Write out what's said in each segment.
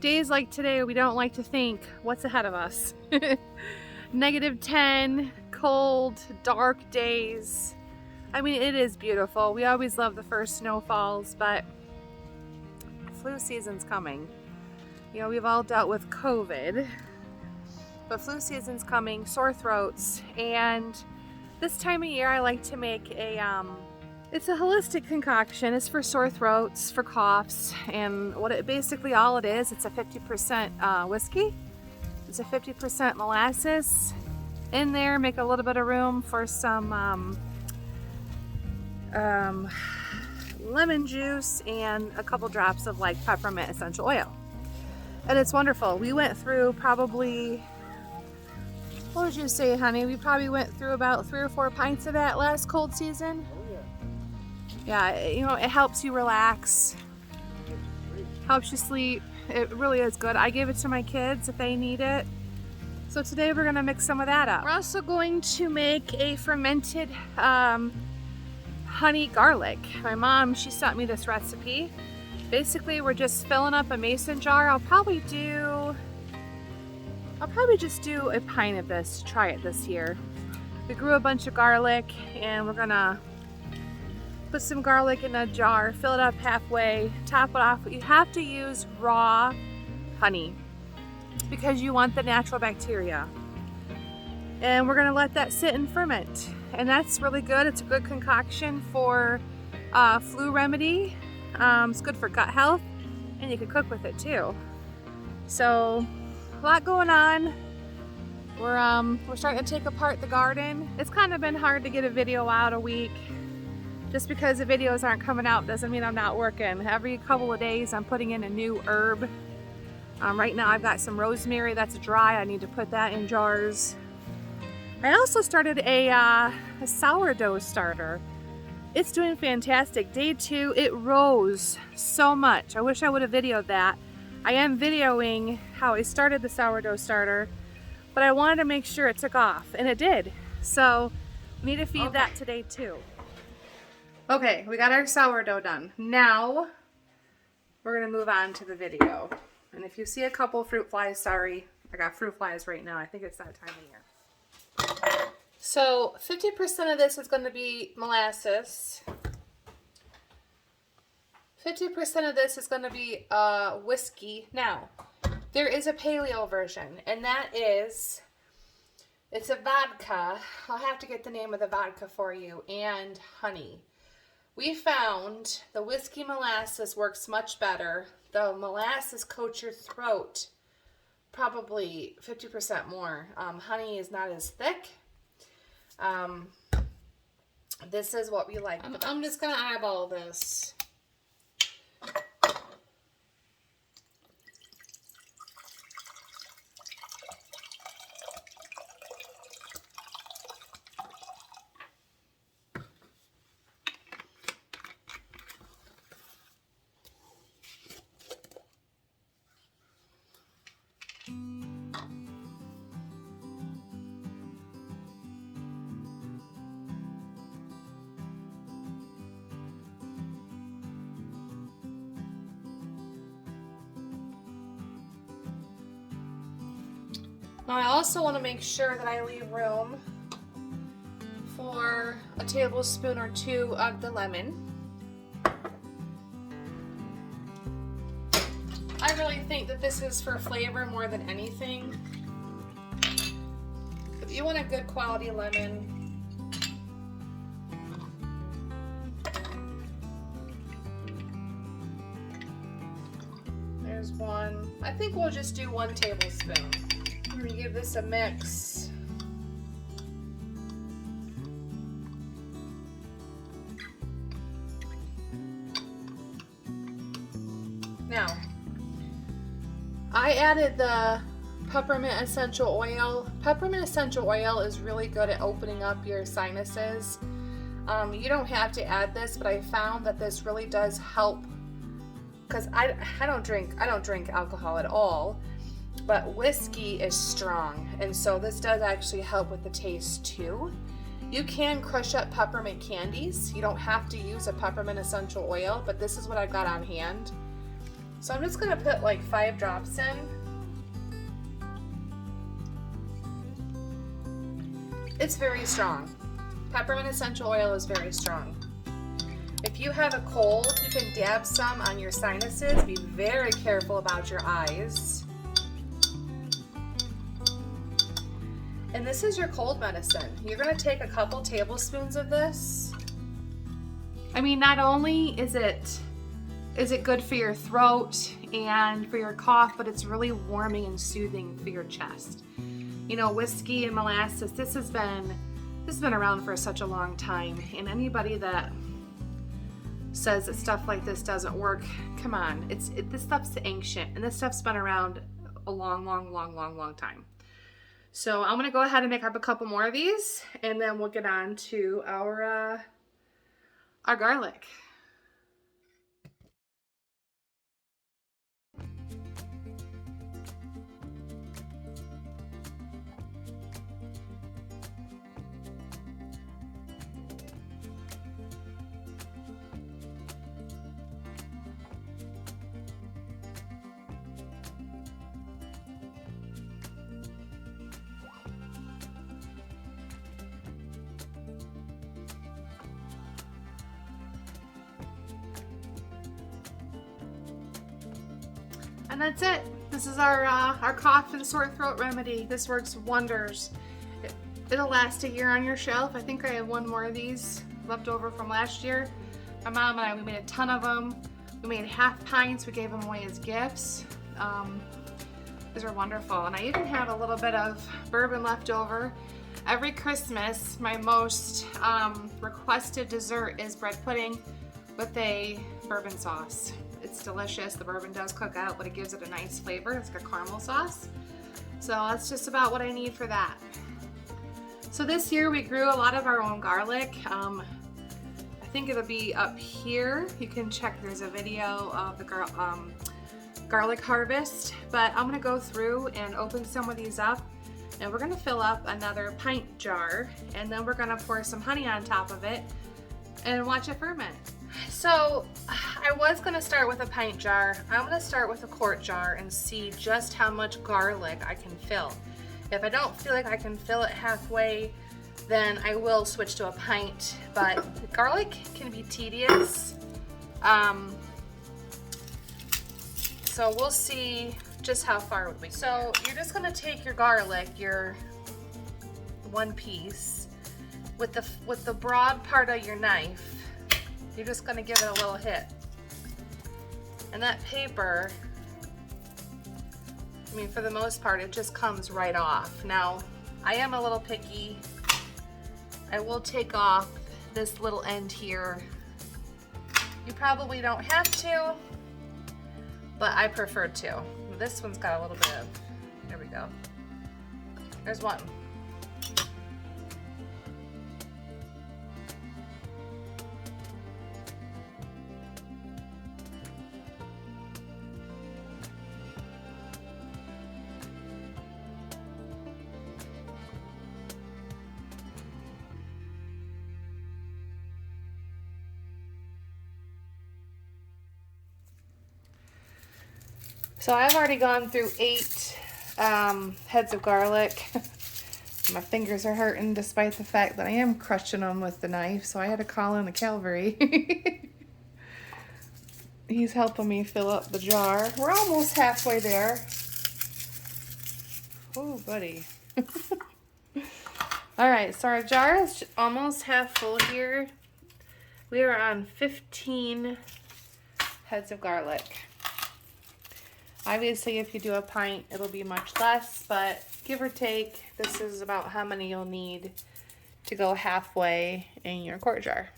days like today, we don't like to think what's ahead of us. -10, cold, dark days. I mean, it is beautiful. We always love the first snowfalls, but flu season's coming. You know, we've all dealt with COVID, but flu season's coming, sore throats, and this time of year I like to make it's a holistic concoction. It's for sore throats, for coughs, and basically all it is, it's a 50% whiskey. It's a 50% molasses in there. Make a little bit of room for some lemon juice and a couple drops of like peppermint essential oil. And it's wonderful. We went through probably, what would you say, honey? We probably went through about 3 or 4 pints of that last cold season. Yeah, you know, it helps you relax, helps you sleep. It really is good. I give it to my kids if they need it. So today we're gonna mix some of that up. We're also going to make a fermented honey garlic. My mom, she sent me this recipe. Basically, we're just filling up a mason jar. I'll probably just do a pint of this to try it this year. We grew a bunch of garlic and we're gonna put some garlic in a jar, fill it up halfway, top it off. You have to use raw honey because you want the natural bacteria. And we're gonna let that sit and ferment. And that's really good. It's a good concoction for flu remedy. It's good for gut health, and you can cook with it too. So a lot going on. We're starting to take apart the garden. It's kind of been hard to get a video out a week. Just because the videos aren't coming out doesn't mean I'm not working. Every couple of days I'm putting in a new herb. Right now I've got some rosemary that's dry. I need to put that in jars. I also started a sourdough starter. It's doing fantastic. Day 2, it rose so much. I wish I would have videoed that. I am videoing how I started the sourdough starter, but I wanted to make sure it took off, and it did. So we need to feed that today too. Okay, we got our sourdough done. Now we're gonna move on to the video. And if you see a couple fruit flies, sorry, I got fruit flies right now. I think it's that time of year. So 50% of this is going to be molasses. 50% of this is going to be whiskey. Now, there is a paleo version, and that is, it's a vodka. I'll have to get the name of the vodka for you, and honey. We found the whiskey molasses works much better. The molasses coats your throat probably 50% more. Honey is not as thick. This is what we like. I'm just gonna eyeball this. Now I also want to make sure that I leave room for a tablespoon or 2 of the lemon. I really think that this is for flavor more than anything. If you want a good quality lemon, there's one. I think we'll just do 1 tablespoon. I'm gonna give this a mix. Now, I added the peppermint essential oil. Peppermint essential oil is really good at opening up your sinuses. You don't have to add this, but I found that this really does help because I don't drink alcohol at all. But whiskey is strong, and so this does actually help with the taste too. You can crush up peppermint candies. You don't have to use a peppermint essential oil, but this is what I've got on hand. So I'm just gonna put like 5 drops in. It's very strong. Peppermint essential oil is very strong. If you have a cold, you can dab some on your sinuses. Be very careful about your eyes. And this is your cold medicine. You're gonna take a couple tablespoons of this. I mean, not only is it good for your throat and for your cough, but it's really warming and soothing for your chest. You know, whiskey and molasses, this has been around for such a long time, and anybody that says that stuff like this doesn't work, come on. This stuff's ancient, and this stuff's been around a long time. So I'm gonna go ahead and make up a couple more of these, and then we'll get on to our garlic. And that's it. This is our cough and sore throat remedy. This works wonders. It'll last a year on your shelf. I think I have one more of these left over from last year. My mom and I, we made a ton of them. We made half pints. We gave them away as gifts. These are wonderful. And I even have a little bit of bourbon left over. Every Christmas, my most requested dessert is bread pudding with a bourbon sauce. It's delicious. The bourbon does cook out, but it gives it a nice flavor. It's like a caramel sauce. So that's just about what I need for that. So this year we grew a lot of our own garlic. I think it'll be up here. You can check, there's a video of the garlic harvest, but I'm gonna go through and open some of these up, and we're gonna fill up another pint jar, and then we're gonna pour some honey on top of it and watch it ferment. So I was gonna start with a pint jar. I'm gonna start with a quart jar and see just how much garlic I can fill. If I don't feel like I can fill it halfway, then I will switch to a pint, but garlic can be tedious. So we'll see just how far we go. So you're just gonna take your garlic, your one piece, with the broad part of your knife, you're just gonna give it a little hit. And that paper, I mean, for the most part, it just comes right off. Now, I am a little picky. I will take off this little end here. You probably don't have to, but I prefer to. This one's got a little bit of, there we go. There's one. So I've already gone through 8 heads of garlic. My fingers are hurting despite the fact that I am crushing them with the knife, so I had to call in the cavalry. He's helping me fill up the jar. We're almost halfway there. Oh, buddy. All right, so our jar is almost half full here. We are on 15 heads of garlic. Obviously, if you do a pint, it'll be much less, but give or take, this is about how many you'll need to go halfway in your quart jar.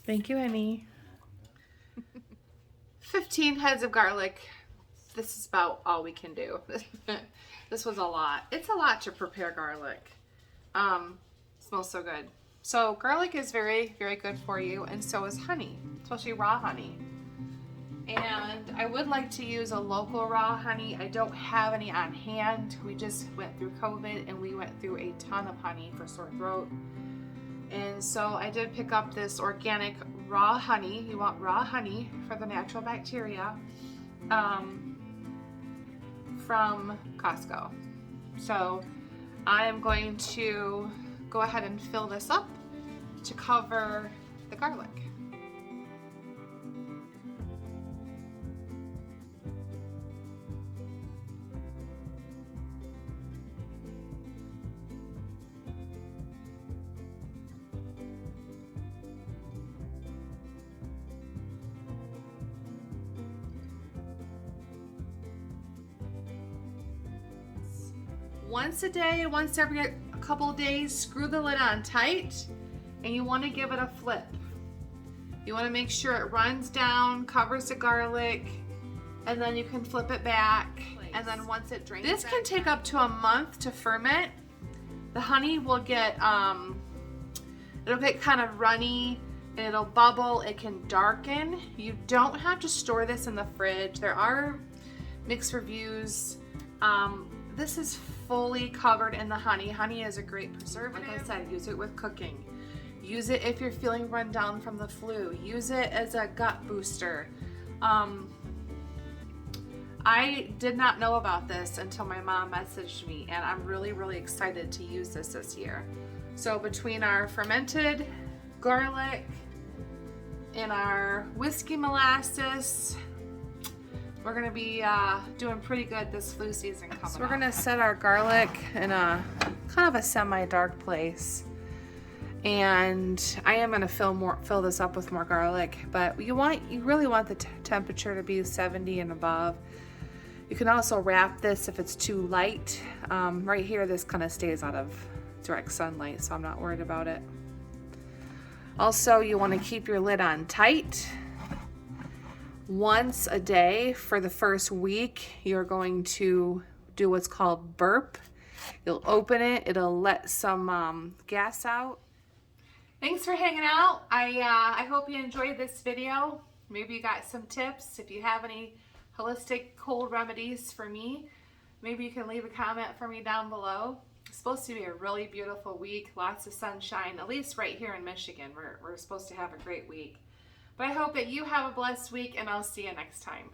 Thank you, Annie. 15 heads of garlic. This is about all we can do. This was a lot. It's a lot to prepare garlic. Smells so good. So garlic is very, very good for you, and so is honey, especially raw honey. And I would like to use a local raw honey. I don't have any on hand. We just went through COVID and we went through a ton of honey for sore throat. And so I did pick up this organic raw honey. You want raw honey for the natural bacteria from Costco. So I am going to go ahead and fill this up to cover the garlic. Once a day, once every couple of days, screw the lid on tight, and you want to give it a flip. You want to make sure it runs down, covers the garlic, and then you can flip it back. And then once it drains, this can take up to a month to ferment. The honey will get, it'll get kind of runny, and it'll bubble. It can darken. You don't have to store this in the fridge. There are mixed reviews. This is fully covered in the honey. Honey is a great preservative. Like I said, use it with cooking. Use it if you're feeling run down from the flu. Use it as a gut booster. I did not know about this until my mom messaged me, and I'm really, really excited to use this year. So between our fermented garlic and our whiskey molasses, we're gonna be doing pretty good this flu season coming up. So we're gonna set our garlic in a kind of a semi-dark place. And I am gonna fill this up with more garlic, but you really want the temperature to be 70 and above. You can also wrap this if it's too light. Right here, this kind of stays out of direct sunlight, so I'm not worried about it. Also, you wanna keep your lid on tight. Once a day for the first week, you're going to do what's called burp. You'll open it, it'll let some gas out. Thanks for hanging out. I hope you enjoyed this video. Maybe you got some tips. If you have any holistic cold remedies for me, maybe you can leave a comment for me down below. It's supposed to be a really beautiful week, lots of sunshine, at least right here in Michigan. We're supposed to have a great week. But I hope that you have a blessed week, and I'll see you next time.